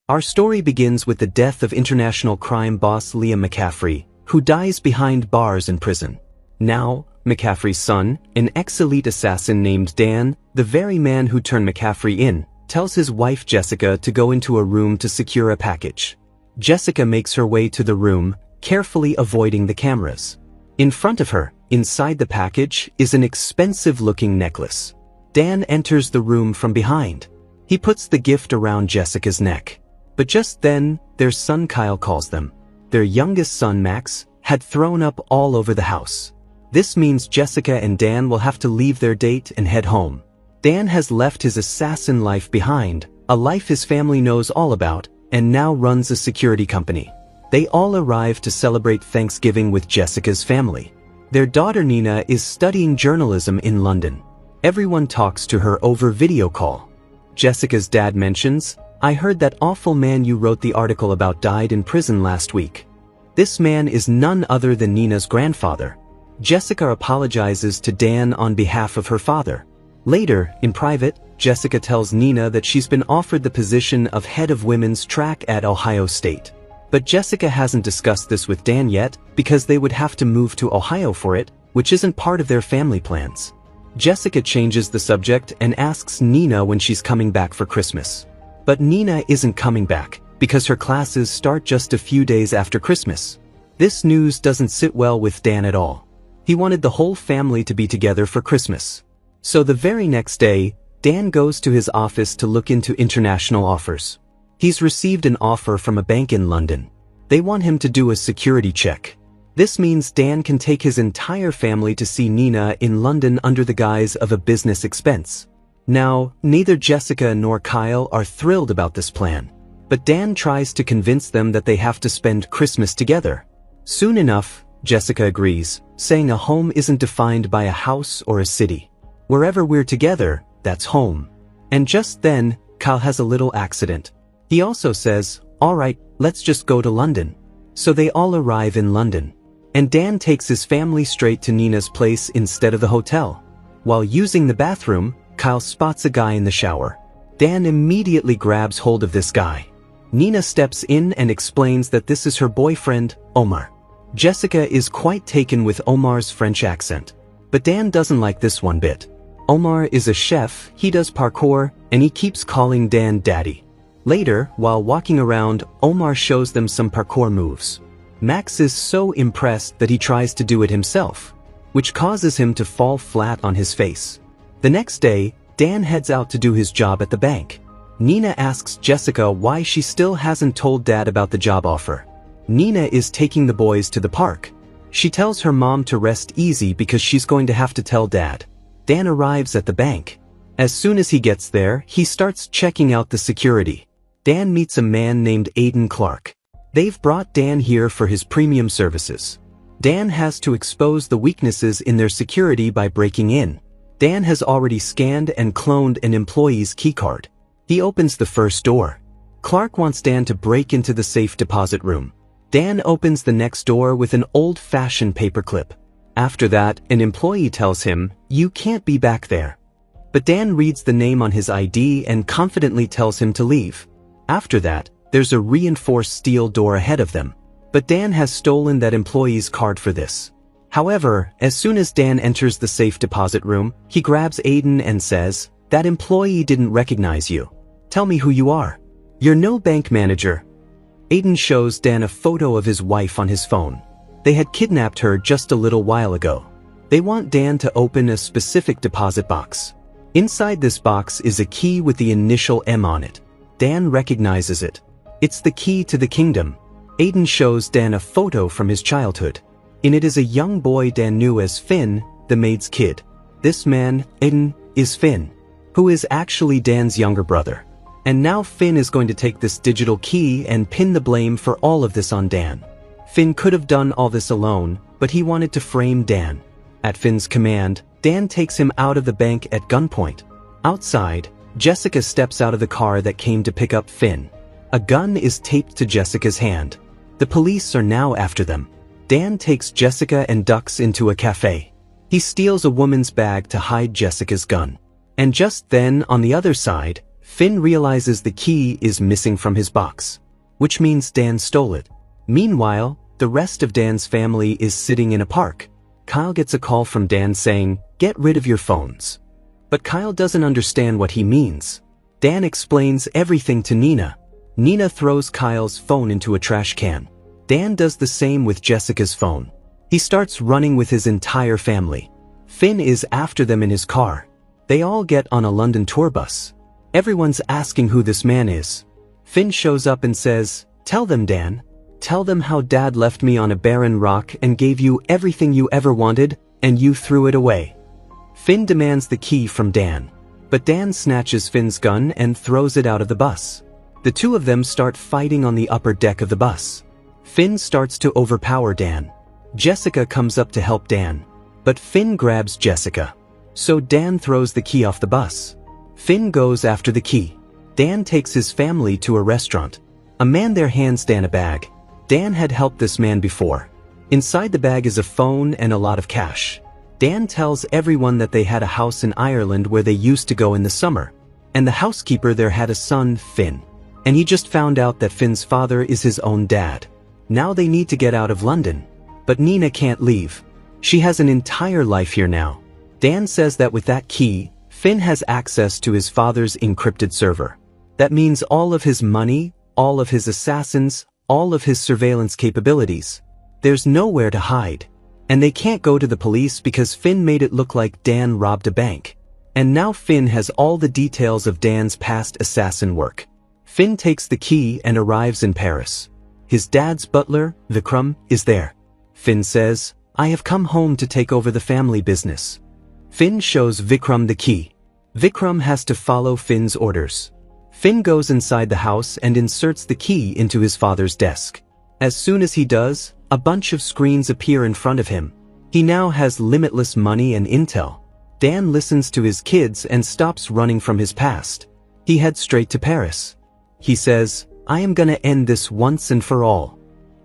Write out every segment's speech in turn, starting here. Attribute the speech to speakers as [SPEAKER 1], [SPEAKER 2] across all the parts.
[SPEAKER 1] Our story begins with the death of international crime boss Liam McCaffrey, who dies behind bars in prison. Now, McCaffrey's son, an ex-elite assassin named Dan, the very man who turned McCaffrey in, tells his wife Jessica to go into a room to secure a package. Jessica makes her way to the room, carefully avoiding the cameras. In front of her, inside the package, is an expensive-looking necklace. Dan enters the room from behind. He puts the gift around Jessica's neck. But just then, their son Kyle calls them. Their youngest son Max had thrown up all over the house. This means Jessica and Dan will have to leave their date and head home. Dan has left his assassin life behind, a life his family knows all about, and now runs a security company. They all arrive to celebrate Thanksgiving with Jessica's family. Their daughter Nina is studying journalism in London. Everyone talks to her over video call. Jessica's dad mentions, "I heard that awful man you wrote the article about died in prison last week." This man is none other than Nina's grandfather. Jessica apologizes to Dan on behalf of her father. Later, in private, Jessica tells Nina that she's been offered the position of head of women's track at Ohio State. But Jessica hasn't discussed this with Dan yet, because they would have to move to Ohio for it, which isn't part of their family plans. Jessica changes the subject and asks Nina when she's coming back for Christmas. But Nina isn't coming back, because her classes start just a few days after Christmas. This news doesn't sit well with Dan at all. He wanted the whole family to be together for Christmas. So the very next day, Dan goes to his office to look into international offers. He's received an offer from a bank in London. They want him to do a security check. This means Dan can take his entire family to see Nina in London under the guise of a business expense. Now, neither Jessica nor Kyle are thrilled about this plan. But Dan tries to convince them that they have to spend Christmas together. Soon enough, Jessica agrees, saying a home isn't defined by a house or a city. Wherever we're together, that's home. And just then, Kyle has a little accident. He also says, "All right, let's just go to London." So they all arrive in London. And Dan takes his family straight to Nina's place instead of the hotel. While using the bathroom, Kyle spots a guy in the shower. Dan immediately grabs hold of this guy. Nina steps in and explains that this is her boyfriend, Omar. Jessica is quite taken with Omar's French accent. But Dan doesn't like this one bit. Omar is a chef, he does parkour, and he keeps calling Dan daddy. Later, while walking around, Omar shows them some parkour moves. Max is so impressed that he tries to do it himself, which causes him to fall flat on his face. The next day, Dan heads out to do his job at the bank. Nina asks Jessica why she still hasn't told Dad about the job offer. Nina is taking the boys to the park. She tells her mom to rest easy because she's going to have to tell Dad. Dan arrives at the bank. As soon as he gets there, he starts checking out the security. Dan meets a man named Aiden Clark. They've brought Dan here for his premium services. Dan has to expose the weaknesses in their security by breaking in. Dan has already scanned and cloned an employee's keycard. He opens the first door. Clark wants Dan to break into the safe deposit room. Dan opens the next door with an old-fashioned paperclip. After that, an employee tells him, "You can't be back there." But Dan reads the name on his ID and confidently tells him to leave. After that, there's a reinforced steel door ahead of them. But Dan has stolen that employee's card for this. However, as soon as Dan enters the safe deposit room, he grabs Aiden and says, "That employee didn't recognize you. Tell me who you are. You're no bank manager." Aiden shows Dan a photo of his wife on his phone. They had kidnapped her just a little while ago. They want Dan to open a specific deposit box. Inside this box is a key with the initial M on it. Dan recognizes it. It's the key to the kingdom. Aiden shows Dan a photo from his childhood. In it is a young boy Dan knew as Finn, the maid's kid. This man, Aiden, is Finn, who is actually Dan's younger brother. And now Finn is going to take this digital key and pin the blame for all of this on Dan. Finn could have done all this alone, but he wanted to frame Dan. At Finn's command, Dan takes him out of the bank at gunpoint. Outside, Jessica steps out of the car that came to pick up Finn. A gun is taped to Jessica's hand. The police are now after them. Dan takes Jessica and ducks into a cafe. He steals a woman's bag to hide Jessica's gun. And just then, on the other side, Finn realizes the key is missing from his box, which means Dan stole it. Meanwhile, the rest of Dan's family is sitting in a park. Kyle gets a call from Dan saying, "Get rid of your phones." But Kyle doesn't understand what he means. Dan explains everything to Nina. Nina throws Kyle's phone into a trash can. Dan does the same with Jessica's phone. He starts running with his entire family. Finn is after them in his car. They all get on a London tour bus. Everyone's asking who this man is. Finn shows up and says, "Tell them, Dan. Tell them how Dad left me on a barren rock and gave you everything you ever wanted, and you threw it away." Finn demands the key from Dan. But Dan snatches Finn's gun and throws it out of the bus. The two of them start fighting on the upper deck of the bus. Finn starts to overpower Dan. Jessica comes up to help Dan. But Finn grabs Jessica. So Dan throws the key off the bus. Finn goes after the key. Dan takes his family to a restaurant. A man there hands Dan a bag. Dan had helped this man before. Inside the bag is a phone and a lot of cash. Dan tells everyone that they had a house in Ireland where they used to go in the summer. And the housekeeper there had a son, Finn. And he just found out that Finn's father is his own dad. Now they need to get out of London. But Nina can't leave. She has an entire life here now. Dan says that with that key, Finn has access to his father's encrypted server. That means all of his money, all of his assassins, all of his surveillance capabilities. There's nowhere to hide. And they can't go to the police because Finn made it look like Dan robbed a bank. And now Finn has all the details of Dan's past assassin work. Finn takes the key and arrives in Paris. His dad's butler, Vikram, is there. Finn says, "I have come home to take over the family business." Finn shows Vikram the key. Vikram has to follow Finn's orders. Finn goes inside the house and inserts the key into his father's desk. As soon as he does, a bunch of screens appear in front of him. He now has limitless money and intel. Dan listens to his kids and stops running from his past. He heads straight to Paris. He says, "I am gonna end this once and for all."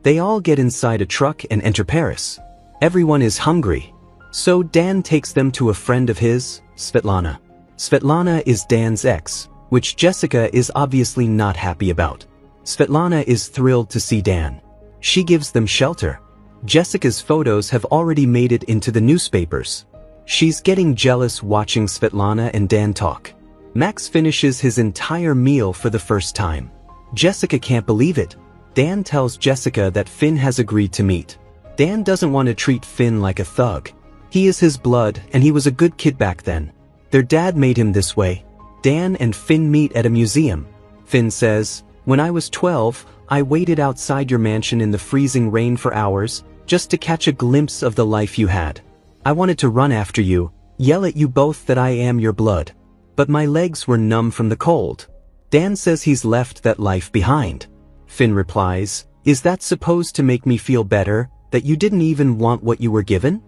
[SPEAKER 1] They all get inside a truck and enter Paris. Everyone is hungry. So Dan takes them to a friend of his, Svetlana. Svetlana is Dan's ex, which Jessica is obviously not happy about. Svetlana is thrilled to see Dan. She gives them shelter. Jessica's photos have already made it into the newspapers. She's getting jealous watching Svetlana and Dan talk. Max finishes his entire meal for the first time. Jessica can't believe it. Dan tells Jessica that Finn has agreed to meet. Dan doesn't want to treat Finn like a thug. He is his blood and he was a good kid back then. Their dad made him this way. Dan and Finn meet at a museum. Finn says, "When I was 12, I waited outside your mansion in the freezing rain for hours, just to catch a glimpse of the life you had. I wanted to run after you, yell at you both that I am your blood. But my legs were numb from the cold." Dan says he's left that life behind. Finn replies, "Is that supposed to make me feel better, that you didn't even want what you were given?"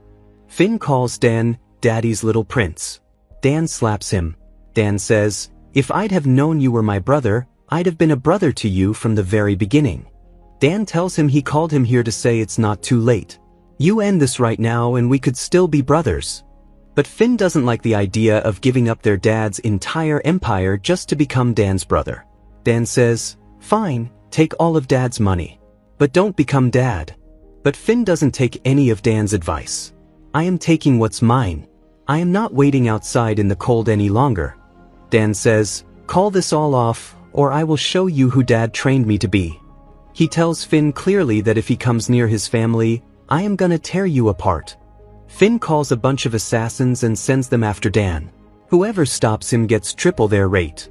[SPEAKER 1] Finn calls Dan, "Daddy's little prince." Dan slaps him. Dan says, "If I'd have known you were my brother, I'd have been a brother to you from the very beginning." Dan tells him he called him here to say it's not too late. You end this right now and we could still be brothers. But Finn doesn't like the idea of giving up their dad's entire empire just to become Dan's brother. Dan says, "Fine, take all of Dad's money. But don't become Dad." But Finn doesn't take any of Dan's advice. "I am taking what's mine. I am not waiting outside in the cold any longer." Dan says, "Call this all off, or I will show you who Dad trained me to be." He tells Finn clearly that if he comes near his family, "I am gonna tear you apart." Finn calls a bunch of assassins and sends them after Dan. Whoever stops him gets triple their rate.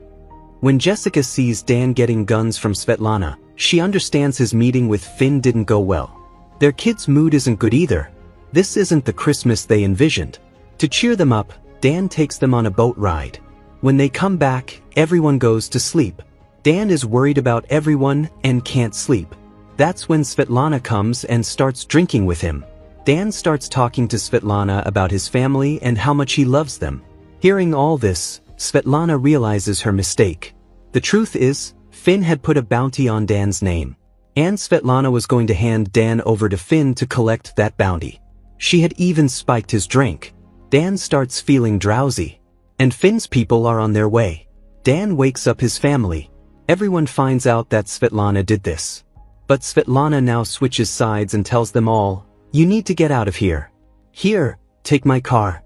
[SPEAKER 1] When Jessica sees Dan getting guns from Svetlana, she understands his meeting with Finn didn't go well. Their kid's mood isn't good either. This isn't the Christmas they envisioned. To cheer them up, Dan takes them on a boat ride. When they come back, everyone goes to sleep. Dan is worried about everyone and can't sleep. That's when Svetlana comes and starts drinking with him. Dan starts talking to Svetlana about his family and how much he loves them. Hearing all this, Svetlana realizes her mistake. The truth is, Finn had put a bounty on Dan's name. And Svetlana was going to hand Dan over to Finn to collect that bounty. She had even spiked his drink. Dan starts feeling drowsy. And Finn's people are on their way. Dan wakes up his family. Everyone finds out that Svetlana did this. But Svetlana now switches sides and tells them all, "You need to get out of here. Here, take my car."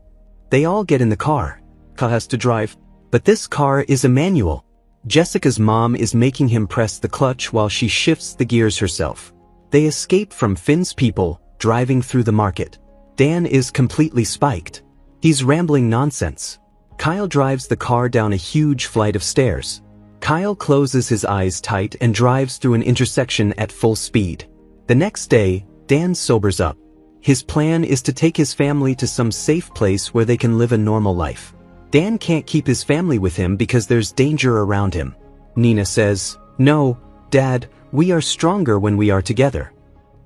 [SPEAKER 1] They all get in the car. Kyle has to drive. But this car is a manual. Jessica's mom is making him press the clutch while she shifts the gears herself. They escape from Finn's people, driving through the market. Dan is completely spiked. He's rambling nonsense. Kyle drives the car down a huge flight of stairs. Kyle closes his eyes tight and drives through an intersection at full speed. The next day, Dan sobers up. His plan is to take his family to some safe place where they can live a normal life. Dan can't keep his family with him because there's danger around him. Nina says, "No, Dad, we are stronger when we are together.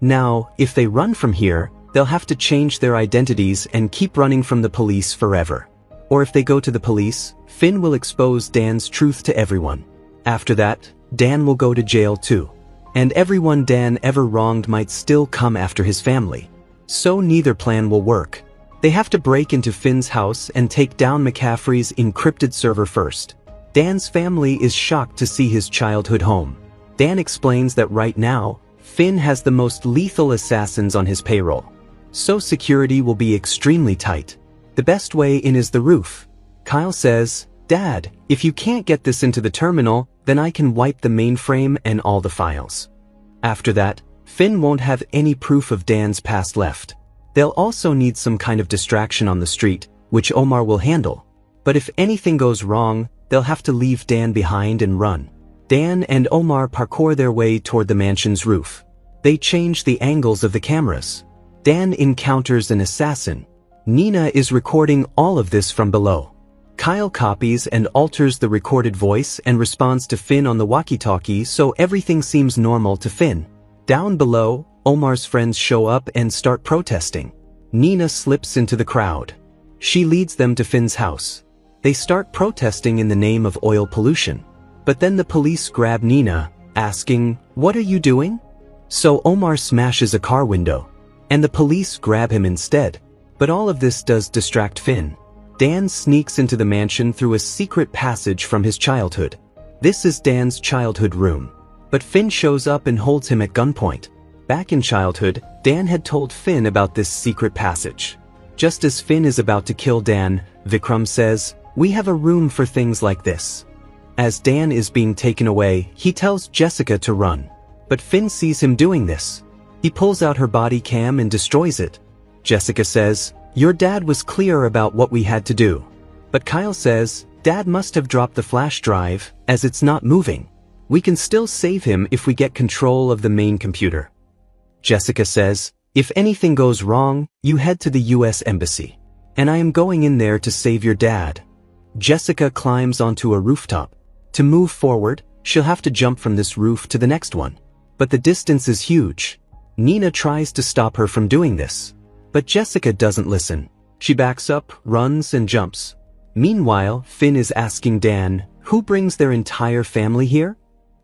[SPEAKER 1] Now, if they run from here, they'll have to change their identities and keep running from the police forever. Or if they go to the police, Finn will expose Dan's truth to everyone. After that, Dan will go to jail too. And everyone Dan ever wronged might still come after his family. So neither plan will work. They have to break into Finn's house and take down McCaffrey's encrypted server first." Dan's family is shocked to see his childhood home. Dan explains that right now, Finn has the most lethal assassins on his payroll. So security will be extremely tight. The best way in is the roof. Kyle says, "Dad, if you can't get this into the terminal, then I can wipe the mainframe and all the files." After that, Finn won't have any proof of Dan's past left. They'll also need some kind of distraction on the street, which Omar will handle. But if anything goes wrong, they'll have to leave Dan behind and run. Dan and Omar parkour their way toward the mansion's roof. They change the angles of the cameras. Dan encounters an assassin. Nina is recording all of this from below. Kyle copies and alters the recorded voice and responds to Finn on the walkie-talkie, so everything seems normal to Finn. Down below, Omar's friends show up and start protesting. Nina slips into the crowd. She leads them to Finn's house. They start protesting in the name of oil pollution. But then the police grab Nina, asking, "What are you doing?" So Omar smashes a car window. And the police grab him instead. But all of this does distract Finn. Dan sneaks into the mansion through a secret passage from his childhood. This is Dan's childhood room. But Finn shows up and holds him at gunpoint. Back in childhood, Dan had told Finn about this secret passage. Just as Finn is about to kill Dan, Vikram says, "We have a room for things like this." As Dan is being taken away, he tells Jessica to run. But Finn sees him doing this. He pulls out her body cam and destroys it. Jessica says, "Your dad was clear about what we had to do." But Kyle says, "Dad must have dropped the flash drive, as it's not moving. We can still save him if we get control of the main computer." Jessica says, "If anything goes wrong, you head to the US Embassy. And I am going in there to save your dad." Jessica climbs onto a rooftop. To move forward, she'll have to jump from this roof to the next one. But the distance is huge. Nina tries to stop her from doing this. But Jessica doesn't listen. She backs up, runs, and jumps. Meanwhile, Finn is asking Dan, who brings their entire family here?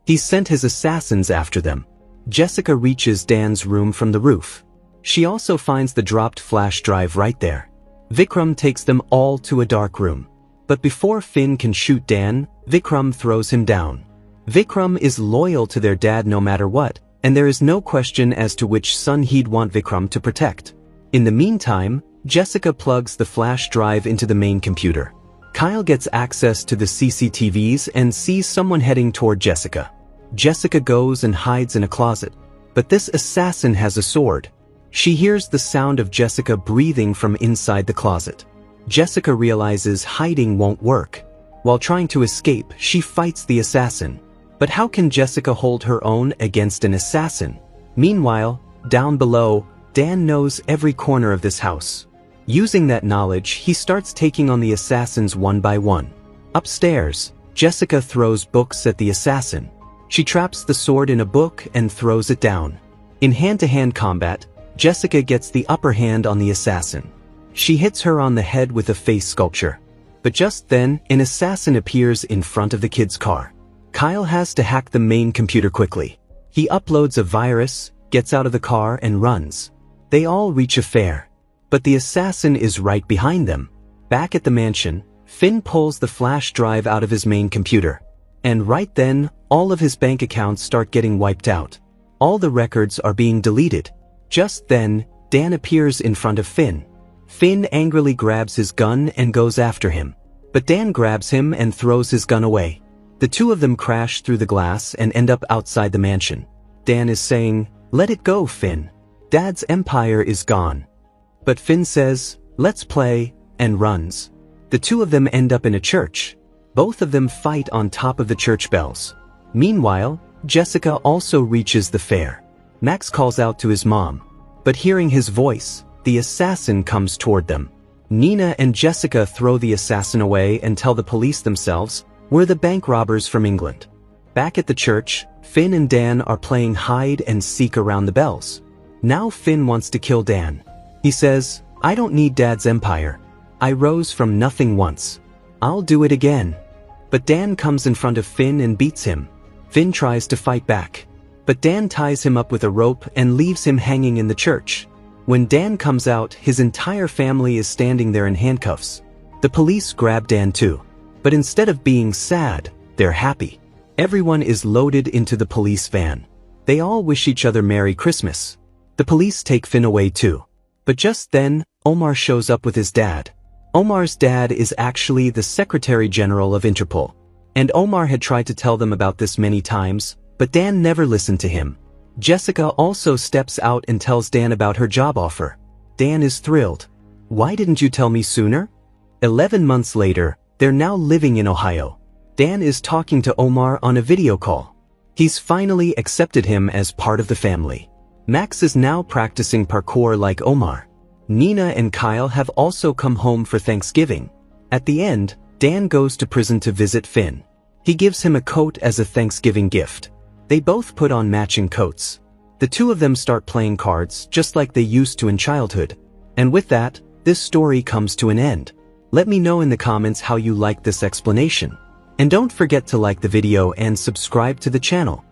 [SPEAKER 1] He's sent his assassins after them. Jessica reaches Dan's room from the roof. She also finds the dropped flash drive right there. Vikram takes them all to a dark room. But before Finn can shoot Dan, Vikram throws him down. Vikram is loyal to their dad no matter what, and there is no question as to which son he'd want Vikram to protect. In the meantime, Jessica plugs the flash drive into the main computer. Kyle gets access to the CCTVs and sees someone heading toward Jessica. Jessica goes and hides in a closet. But this assassin has a sword. She hears the sound of Jessica breathing from inside the closet. Jessica realizes hiding won't work. While trying to escape, she fights the assassin. But how can Jessica hold her own against an assassin? Meanwhile, down below, Dan knows every corner of this house. Using that knowledge, he starts taking on the assassins one by one. Upstairs, Jessica throws books at the assassin. She traps the sword in a book and throws it down. In hand-to-hand combat, Jessica gets the upper hand on the assassin. She hits her on the head with a face sculpture. But just then, an assassin appears in front of the kid's car. Kyle has to hack the main computer quickly. He uploads a virus, gets out of the car, and runs. They all reach a fair. But the assassin is right behind them. Back at the mansion, Finn pulls the flash drive out of his main computer. And right then, all of his bank accounts start getting wiped out. All the records are being deleted. Just then, Dan appears in front of Finn. Finn angrily grabs his gun and goes after him. But Dan grabs him and throws his gun away. The two of them crash through the glass and end up outside the mansion. Dan is saying, "Let it go, Finn. Dad's empire is gone." But Finn says, "Let's play," and runs. The two of them end up in a church. Both of them fight on top of the church bells. Meanwhile, Jessica also reaches the fair. Max calls out to his mom. But hearing his voice, the assassin comes toward them. Nina and Jessica throw the assassin away and tell the police themselves, "We're the bank robbers from England." Back at the church, Finn and Dan are playing hide and seek around the bells. Now Finn wants to kill Dan. He says, "I don't need Dad's empire. I rose from nothing once. I'll do it again." But Dan comes in front of Finn and beats him. Finn tries to fight back. But Dan ties him up with a rope and leaves him hanging in the church. When Dan comes out, his entire family is standing there in handcuffs. The police grab Dan too. But instead of being sad, they're happy. Everyone is loaded into the police van. They all wish each other Merry Christmas. The police take Finn away too. But just then, Omar shows up with his dad. Omar's dad is actually the Secretary General of Interpol. And Omar had tried to tell them about this many times, but Dan never listened to him. Jessica also steps out and tells Dan about her job offer. Dan is thrilled. "Why didn't you tell me sooner?" 11 months later, they're now living in Ohio. Dan is talking to Omar on a video call. He's finally accepted him as part of the family. Max is now practicing parkour like Omar. Nina and Kyle have also come home for Thanksgiving. At the end, Dan goes to prison to visit Finn. He gives him a coat as a Thanksgiving gift. They both put on matching coats. The two of them start playing cards just like they used to in childhood. And with that, this story comes to an end. Let me know in the comments how you like this explanation. And don't forget to like the video and subscribe to the channel.